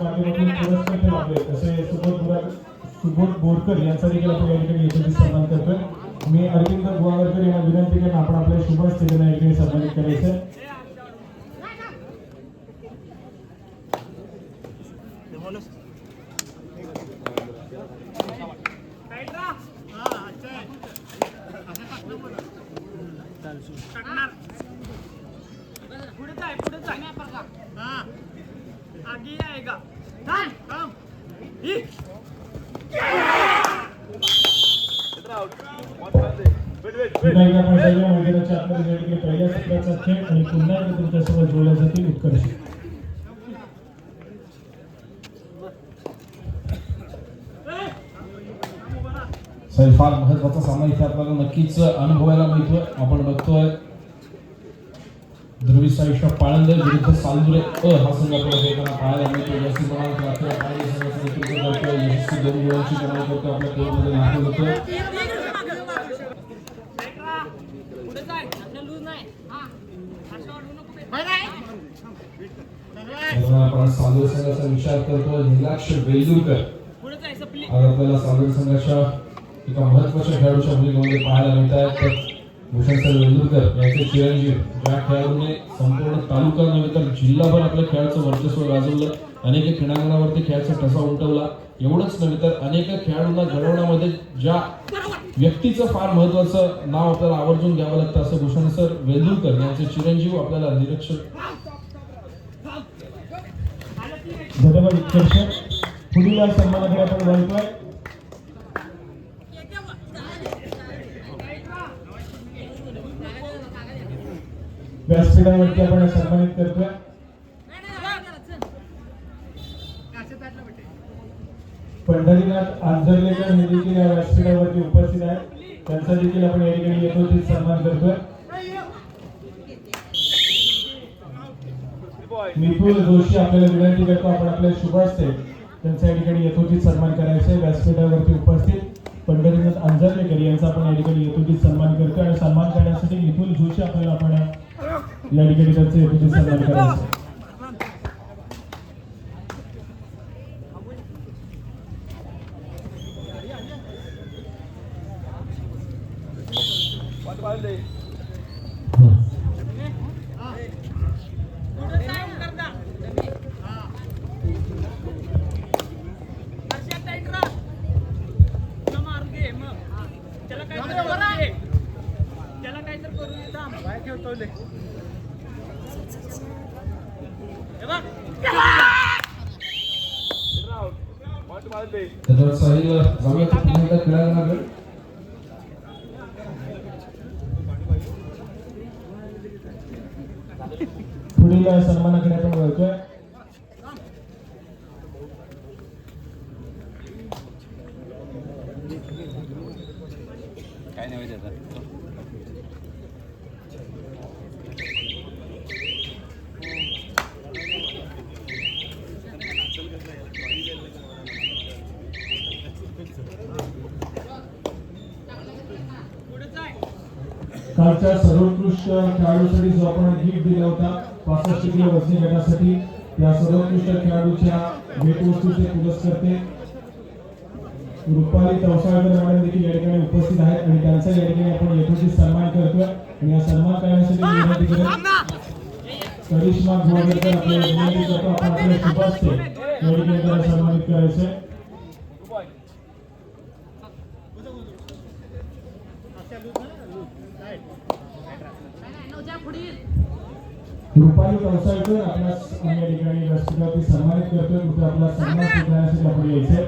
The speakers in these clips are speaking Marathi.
माध्यमातून पुरस्कार ते लाभले तसे सुबोध बोरकर यांचा देखील आपण या ठिकाणी यशस्वी सन्मान करतोय। मी अरविंद गुवावरकर यांना विनंती करतो आपण आपल्या शुभ हस्ते त्यांना या ठिकाणी सन्मानित करायचं। आगे आएगा पहिल्या सत्राचा खेळ आणि पुन्हा एकदा तुमच्यासोबत जोडल्या जातील उत्कर्ष। फार महत्वाचा सामना इथे आपल्याला नक्कीच अनुभवायला मिळतोय। आपण बघतोय ध्रुवी साईशा पाळंदे विरुद्ध सालुरे हा संघ आपल्याला खेळताना पाहायला मिळतो। जास्ती प्रमाणात राखीव पाळंदे संघाचं नेतृत्व करतोय, यशस्वी 2 गोलांची कमाई करतो, आपल्या टीममध्ये दाखल होतोय। आपण सालुरे संघाचा विचार करतो। निलाक्ष वेलुरकर आज आपल्याला सालुरे संघाच्या एका महत्त्वाच्या खेळाडूच्या भूमिकेमध्ये पाहायला मिळत आहेत। भूषण सर वेलुरकर यांचे चिरंजीव ज्या खेळाडूने संपूर्ण तालुका नव्हे तर जिल्हाभर आपल्या खेळाचं वर्चस्व गाजवलं, अनेक क्रीडांगणावरती खेळाचा ठसा उमटवला। एवढंच नव्हे तर अनेक खेळाडूंना घडवण्यामध्ये ज्या व्यक्तीचं फार महत्त्वाचं नाव आपल्याला आवर्जून घ्यावं लागतं असं भूषण सर वेलुरकर यांचे चिरंजीव आपल्याला निरीक्षक धन्यवाद उत्कर्ष। पुढील सन्मानाकडे आपण वळतोय। व्यासपीठावरती आपण सन्मानित करतोय पंढरीनाथ आंजर्लेकर हे देखील या व्यासपीठावरती उपस्थित आहेत। त्यांचा देखील आपण या ठिकाणी यथोचित सन्मान करतोय। मिथुन जोशी आपल्याला विनंती करतो आपण आपल्या शुभ हस्ते त्यांचा या ठिकाणी यथोचित सन्मान करायचा आहे। व्यासपीठावरती उपस्थित पंढरीनाथ आंजर्लेकर यांचा आपण या ठिकाणी यथोचित सन्मान करतोय आणि सन्मान करण्यासाठी मिथुन जोशी आपल्याला आपण या ठिकाणी त्यांचे यथोचित सन्मान करायचा आहे। साहिल जाऊया पुन्हा एकदा खेळायला पुढील सन्मानाकडे आपण वळतोय। काय नाही त्याचा कालच्या सर्वोत्कृष्ट खेळाडूसाठी जो आपण गिफ्ट दिला होता 65 किलो वजनी गटासाठी, या सर्वोत्कृष्ट खेळाडूच्या भेटवस्तूचे पुरस्कर्ते रुपाली तवसाळकर मॅडम देखील या ठिकाणी उपस्थित आहेत आणि त्यांचा या ठिकाणी आपण यथोचित सन्मान करतोय। आणि या सन्मान करण्यासाठी विनंती करत करिश्मा गुवावरकर आपल्याला विनंती करतो आपण आपल्या शुभ हस्ते या ठिकाणी त्यांना सन्मानित करायचे। रुपाली तवसाळकर आपल्या या ठिकाणी व्यासपीठावरती सन्मानित करतोय। कुठे आपला सन्मान स्वीकारण्यासाठी आपण यायचे।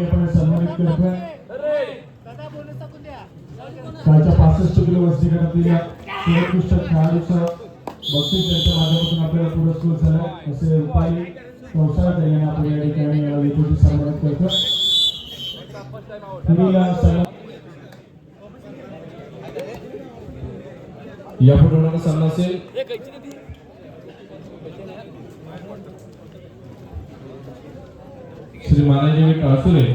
आपण सन्मानित करतोय कालच्या 65 किलो वजनी गटातील सर्वोत्कृष्ट खेळाडूचं बक्षीस यांच्या माध्यमातून आपल्याला पुरस्कृत झाला असे रुपाली कौसाळकर यांना आपण या ठिकाणी यथोचित सन्मानित करतो. पुढील सन्मान या फुटबॉलचा सामना असेल श्री मानाजी टाळसुरे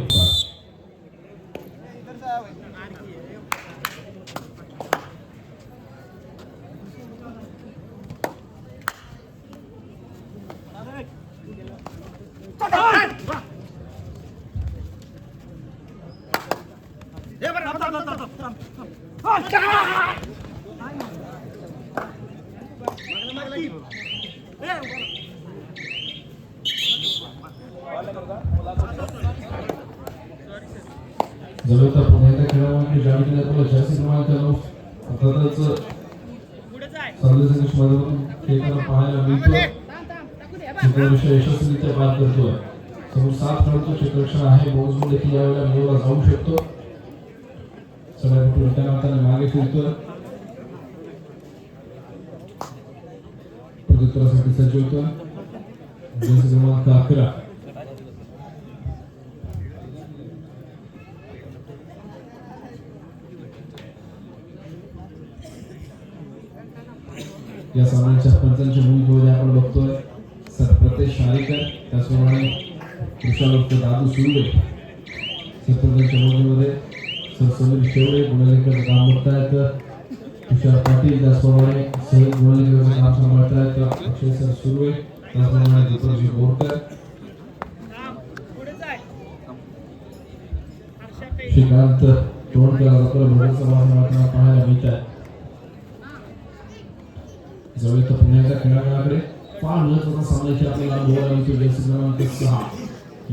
जवळचा पुन्हा एकदा खेळामध्ये ज्या ठिकाणी आपल्याला जास्ती क्रमांक अर्थातच सर्व संघर्ष मधून खेळताना पाहायला मिळतो. क्षेत्ररक्षण यशस्वीरित्या पार करतोय. समोर 7 खेळाडूंचं क्षेत्ररक्षण आहे. मोजमूल देखील यावेळेला मिळवला जाऊ शकतो. सगळ्या गोष्टी हाताने मागे फिरतोय. प्रत्युत्तरासाठी सज्ज होतोय. जर्सी क्रमांक 11 या सामन्याच्या पंचांच्या भूमिकेमध्ये आपण बघतोय सतप्रतेश शारीकर, त्याचप्रमाणे कृष्णावक्त दादू सुर्वे. सतप्रतेशच्या भूमिकेमध्ये सर सुनील शेवडे गुणलेखकाचं काम बघतायत. तुषार पाटील त्याचप्रमाणे सहज गुणलेखकाचं काम सांभाळतायत. अक्षय सर सुर्वे त्याचप्रमाणे दीपकजी बोरकर. श्रीकांत तोंडकर आपल्याला भोगरचा वाहन पाहायला मिळत आहे. जवळच्या पुण्याच्या खेळाडूंकडे फार महत्त्वाचा सामना इथे आपल्याला अनुभवायला मिळतो. जर्सी क्रमांक 6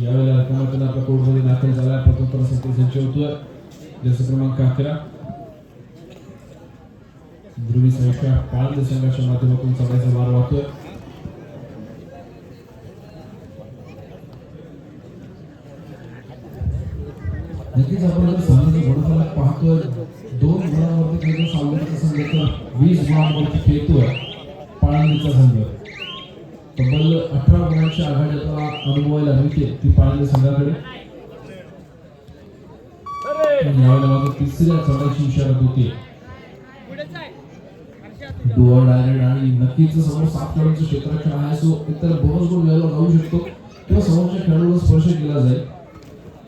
यावेळेला रकमातून आपल्या कोर्टमध्ये दाखल झाला. प्रत्युत्तरासाठी सज्ज होतोय. जर्सी क्रमांक 11 ध्रुवी संख्या पाळंद संघाच्या माध्यमातून चढायचा मार वाहतोय. नक्कीच आपण जर सामन्याचा गुणफलक पाहतोय 2 गुणांवरती खेळतो सामन्याचा संघ तर 20 गुणांवरती खेळतोय पाळंदीचा संघ. तब्बल 18 गुणांची आघाडी आपल्याला अनुभवायला मिळते ती पाळंदी संघाकडे. यावेळेला मात्र तिसऱ्या चढायची इशारा होती. डुअर डायरेक्ट आणि नक्कीच समोर 7 खेळाडूंचं क्षेत्ररक्षण आहे. सो एकतर बोनस गुण मिळवला जाऊ शकतो किंवा समोरच्या खेळाडूला स्पर्श केला जाईल.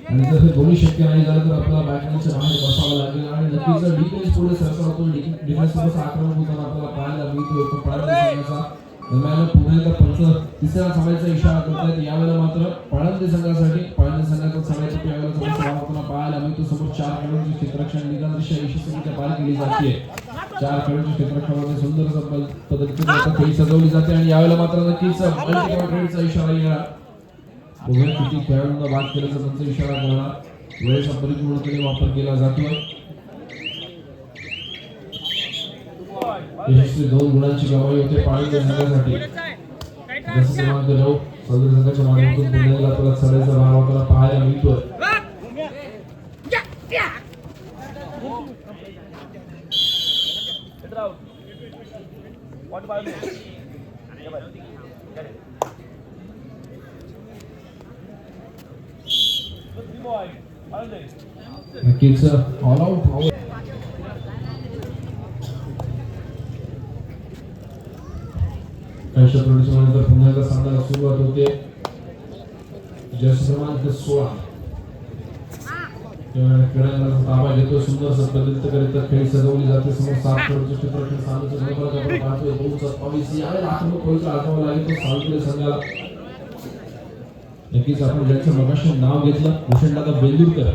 आणि जर हे दोन्ही शक्य नाही झालं तर आपल्याला बॅकलाईनच्या बाहेर बसावं लागेल. आणि नक्कीच डिफेन्स पुढे सरसावतो. डिफेन्स थोडासा आक्रमक होताना आपल्याला पाहायला मिळतो. तो पाळंदी संघाचा दरम्यान पुन्हा एकदा पंच तिसऱ्या सामन्याचा इशारा करतायत. यावेळेला मात्र पाळंदी संघाचा सामन्याचा सामन्याचा यावेळेला समोर आपल्याला पाहायला मिळतो. समोर 4 खेळाडूंची क्षेत्ररक्षण निकालांची यशस्वीरित्या पार केली जाते. 4 खेळाडूंच्या क्षेत्ररक्षणामध्ये सुंदर पद्धतीने खेळी सजवली जाते. आणि यावेळेला मात्र नक्कीच मल्टीकॉन्ट्रेटचा इशारा येणार. बघूया किती खेळाडूंना बाद केल्याचा त्यांचा इशारा करणार. वेळेचा परिपूर्णपणे वापर केला जातोय. यशस्वी 2 गुणांची गमाई होते पाळंदी संघासाठी. जर्सी क्रमांक 9 सदर संघाच्या माध्यमातून पुण्याला आपल्याला चढायचा भाव आपल्याला पाहायला मिळतोय. नक्कीच ऑल आउट नंतर पुन्हा एकदा सामन्याला सुरुवात होते. जर्सी क्रमांक 16 खेळाडूंचा ताबा घेतो. सुंदर पद्धतीने खेळी सजवली जाते. समोर 7 खेळाडूंचे क्षेत्ररक्षण सामन्याचा गडबड आपण पाहतोय. 2-22 यावेळेला आक्रमक होईल आठवावं लागेल तो सावंतवाडी संघाला. नक्कीच आपण ज्यांचं मगाशी नाव घेतलं भूषणदादा बेंदुरकर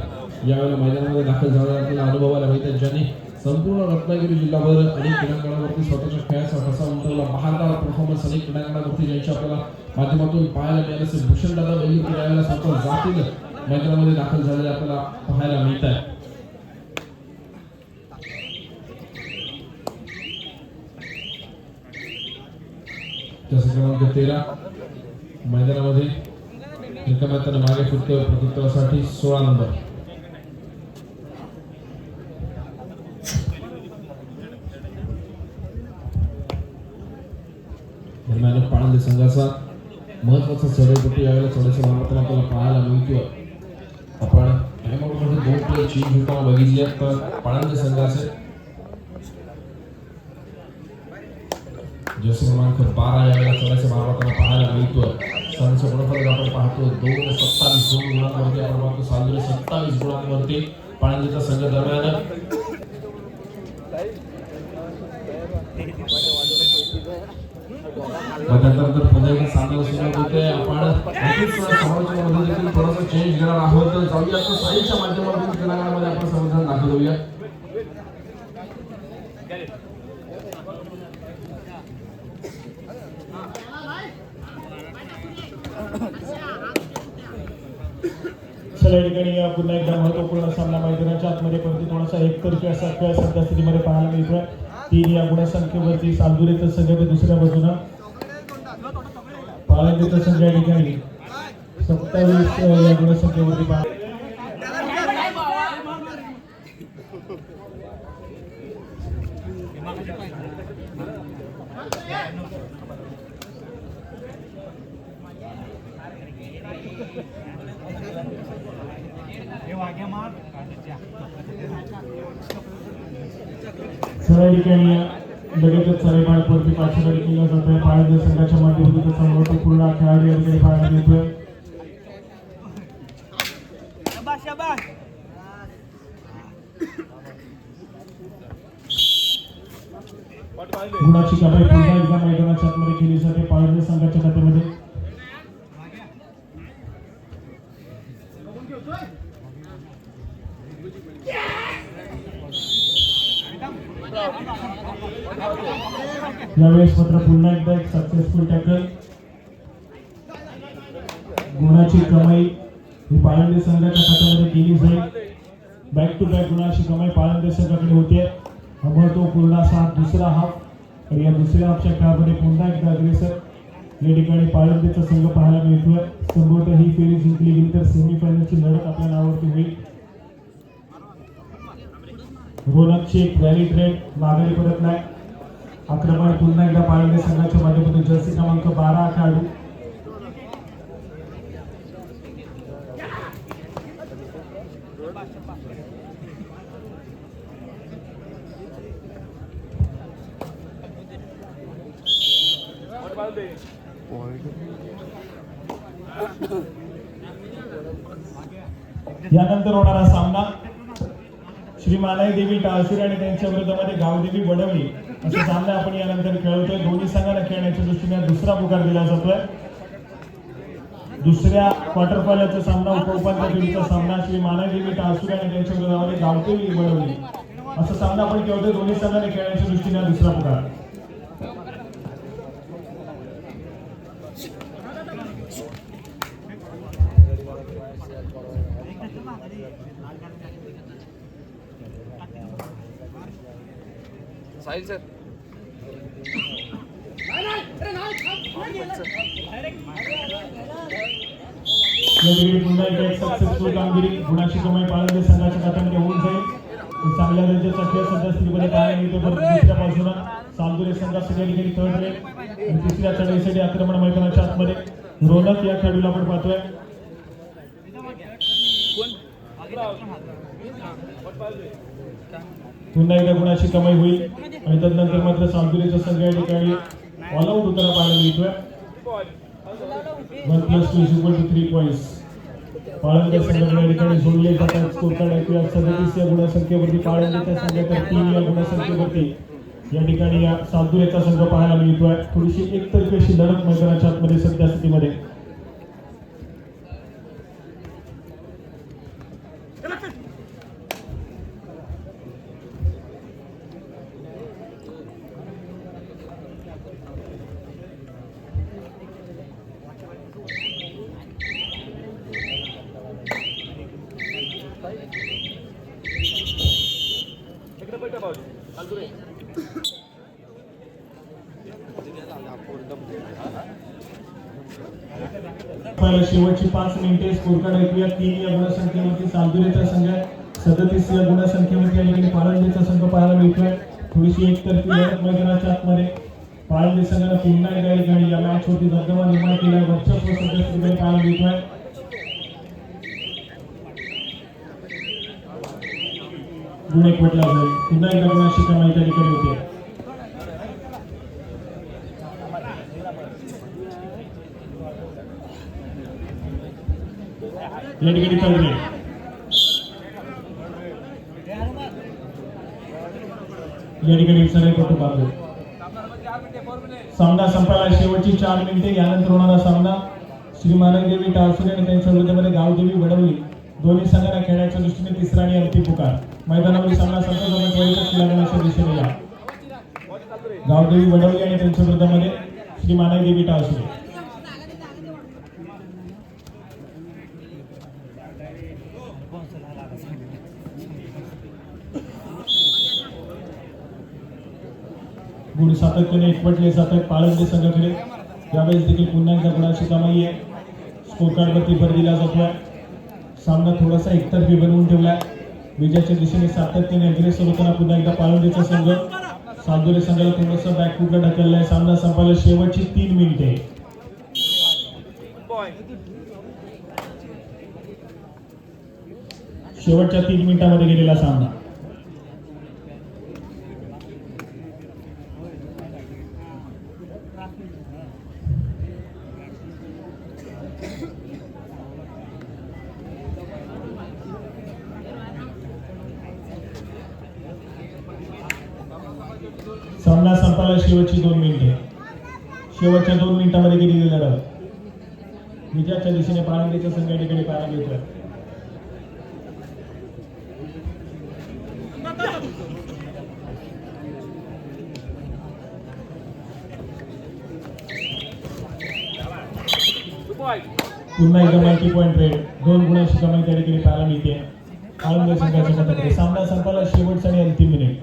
यावेळेला मैदानामध्ये दाखल झाला आपल्याला अनुभवायला मिळतात. ज्यांनी संपूर्ण रत्नागिरी जिल्हाभर अनेक क्रीडांगणावरती स्वतःच्या खेळाचा ठसा उमटवला. बहारदार परफॉर्मन्स अनेक क्रीडांगणावरती ज्यांच्या आपल्याला माध्यमातून पाहायला मिळाले असे भूषणदादा बेंदुरकर यावेळेला स्वतः जातीने मैदानामध्ये दाखल झालेले आपल्याला पाहायला मिळत आहे. जर्सी क्रमांक 13 मैदानामध्ये रिकाम्या मागे फिरतोय. प्रत्युत्तरासाठी 16 नंबर प्रकारचं चढाईपट्टी यावेळेला थोडंसं मात्र आपल्याला पाहायला मिळतोय. आपण टाइमआउटमध्ये 2 प्लेयर चेंज होताना बघितले तर पाळंदे संघाचे जर्सी क्रमांक 12 यावेळेला थोड्याशा मारताना पाहायला मिळतोय. संघ गुणफलक आपण पाहतो 2-27 गुणांवरती आपण पाहतो सालुरे 27 गुणांवरती पाळंदेचा संघ दरम्यान त्यानंतर पुन्हा एकदा सामना सुरू होते. आपण नक्कीच समालोचनामध्ये देखील थोडासा चेंज घेणार आहोत. जाऊया आता साईच्या माध्यमातून तेलंगणामध्ये आपण समाधान दाखवूया. चला या ठिकाणी पुन्हा एकदा महत्वपूर्ण सामना मैदानाच्या आतमध्ये परंतु थोडासा एकतर्फी असा खेळ सध्या स्थितीमध्ये पाहायला मिळतोय. 3 या गुणसंख्येवरती सालुरेचं संघ ते दुसऱ्या बाजूनं पाळंदेचं संघ या ठिकाणी 27 या गुणसंख्येवरती सराई ठिकाणी लगेचच सराईबागवरती पाचशे केला जातोय. पाळंदे संघाच्या माध्यमातून तसा पूर्ण खेळाडू या ठिकाणी पाहायला मिळतोय. गुणाची कमाई पुन्हा एकदा मैदानाच्या आतमध्ये केली जाते पाळंदे संघाच्या खात्यामध्ये. यावेळेस मात्र पुन्हा एकदा एक सक्सेसफुल टॅकल. गुणाची कमाई ही पाळंदे संघाच्या खात्यामध्ये केली जाईल. बॅक टू बॅक गुणाची कमाई पाळंदे संघाकडे होते. हा महत्वपूर्ण असा दुसरा हाफ आणि या दुसऱ्या हाफच्या खेळामध्ये पुन्हा एकदा अग्रेसर या ठिकाणी पाळंदेचा संघ पाहायला मिळतोय. संभवतः ही फेरी जिंकली गेली तर सेमीफायनलची लढत आपल्या नावावरती होईल. रोनक शेख व्हॅलिड रेड माघारी परतलाय. आक्रमण पुन्हा एकदा पाळंदे संघाच्या माध्यमातून जर्सी क्रमांक 12 खेळाडू यानंतर होणारा सामना श्री मानाई देवी टाळसुरे आणि त्यांच्या विरोधामध्ये गावदेवी वडवली असा सामना आपण यानंतर खेळवतोय. दोन्ही संघांना खेळण्याच्या दृष्टीने दुसरा पुकार दिला जातोय. दुसऱ्या क्वार्टर फायनलचा सामना उपउपांत्य फेरीचा सामना श्री मानाई देवी टाळसुरे आणि त्यांच्या विरोधामध्ये गावदेवी वडवली असा सामना आपण खेळवतोय. दोन्ही संघांना खेळण्याच्या दृष्टीने दुसरा पुकार. साहिल सर पुन्हा एक सक्सेसफुल कामगिरी गुणाची कमाई पाळंदे संघाच्या खात्यामध्ये होऊन जाईल. चांगल्या दर्जाचा खेळ सध्या स्थितीमध्ये पाहायला मिळतो. दुसऱ्या बाजूला सालुरे संघासाठी या ठिकाणी थर्ड रेड आणि तिसऱ्या चढाईसाठी आक्रमण मैदानाच्या आतमध्ये रोनक या खेळाडूला आपण पाहतोय. पुन्हा एकदा गुणाची कमाई होईल आणि तदनंतर मात्र सालुरेचा संघ या ठिकाणी ऑल आउट होताना पाहायला मिळतोय. 1+2 = 3 पॉईंट्स पाळंदे संघाकडे या ठिकाणी जोडले जातात. स्कोर कार्ड ऐकूया. 37 या गुणसंख्येवरती पाळंदेच्या संघाकडे 3 या गुणसंख्येवरती या ठिकाणी या सालुरेचा संघ पाहायला मिळतोय. थोडीशी एकतर्फी अशी लढत मैदानाच्या आतमध्ये सध्या स्थितीमध्ये. शेवटची 5 मिनिटे स्कोर कार्ड ऐकूया. 3 या गुणसंख्येवरती सालुरेचा संघ 37 या गुणसंख्येवरती या ठिकाणी पाळंदेचा संघ पाहायला मिळतोय. थोडीशी एकतर्फी लढत मैदानाच्या आतमध्ये पाळंदे संघानं पुन्हा एकदा या ठिकाणी या मॅच वरती दबदबा निर्माण केला, वर्चस्व सध्या ठिकाणी पाहायला मिळतोय. गुण एक म्हटला जाईल, पुन्हा एकदा गुणाची कमाई त्या ठिकाणी होते. या ठिकाणी चौरे या ठिकाणी सगळे पटू पाहतो. सामना संपायला शेवटची 4 मिनिटे. यानंतर होणारा सामना श्री मानदेवी टाळसुरे आणि त्यांच्या विरोधामध्ये गावदेवी वडवली दोन्ही संघांना खेळण्याच्या दृष्टीने तिसरा आणि अंतिम पुकार. मैदानावरील सामना संपत त्वरितच लागण्याच्या दिशेने या गावदेवी वडवली आणि त्यांच्या विरोधामध्ये श्री मानदेवी टाळसुरे. गुण सातत्याने एकवटले जातात पाळंदे संघाकडे. यावेळेस देखील पुन्हा एकदा गुणाची कमाई आहे. स्कोर कार्डवरती भर दिला जातोय. सामना थोडासा एकतर्फी बनवून ठेवला. विजयाच्या दिशेने सातत्याने अग्रेसर होताना पुन्हा एकदा पाळंदेचा संघ सालदोरे संघाला थोडंसं बॅकफुटला ढकललाय. सामना संपायला शेवटची 3 मिनिटे. शेवटच्या 3 मिनिटांमध्ये गेलेला सामना. सामना संपायला शेवटची 2 मिनिटे. शेवटच्या 2 मिनिटांमध्ये गेलेली लढत. विजयाच्या दिशेने पाळंदेचा संघ या ठिकाणी पाहायला मिळतोय. पुन्हा एकदा मल्टी पॉइंट रेड 2 गुणांची कमाई त्या ठिकाणी पाहायला मिळते पाळंदे संघाच्या खात्यामध्ये. सामना संपायला शेवटचा आणि अंतिम मिनिट.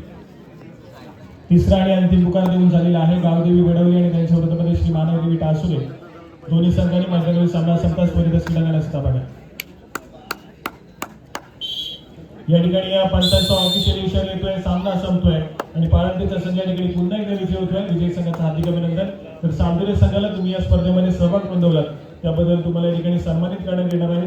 तिसरा आणि अंतिम पुकार देऊन झालेला आहे. गावदेवी वडवली आणि त्यांच्या विरोधामध्ये श्री मानदेवी टाळसुरे दोन्ही संघांनी मैदानावरील सामना संपताच त्वरितच क्रीडांगणात स्थापना. या ठिकाणी या पंचांचा ऑफिशियल इशारा येतोय. सामना संपतोय आणि पाळंदेचा संघ या ठिकाणी पुन्हा एकदा विजय होतोय. विजय संघाचं हार्दिक अभिनंदन. तर सालदोरे संघाला तुम्ही या स्पर्धेमध्ये सहभाग नोंदवलात त्याबद्दल तुम्हाला या ठिकाणी सन्मानित करण्यात येणार आहे.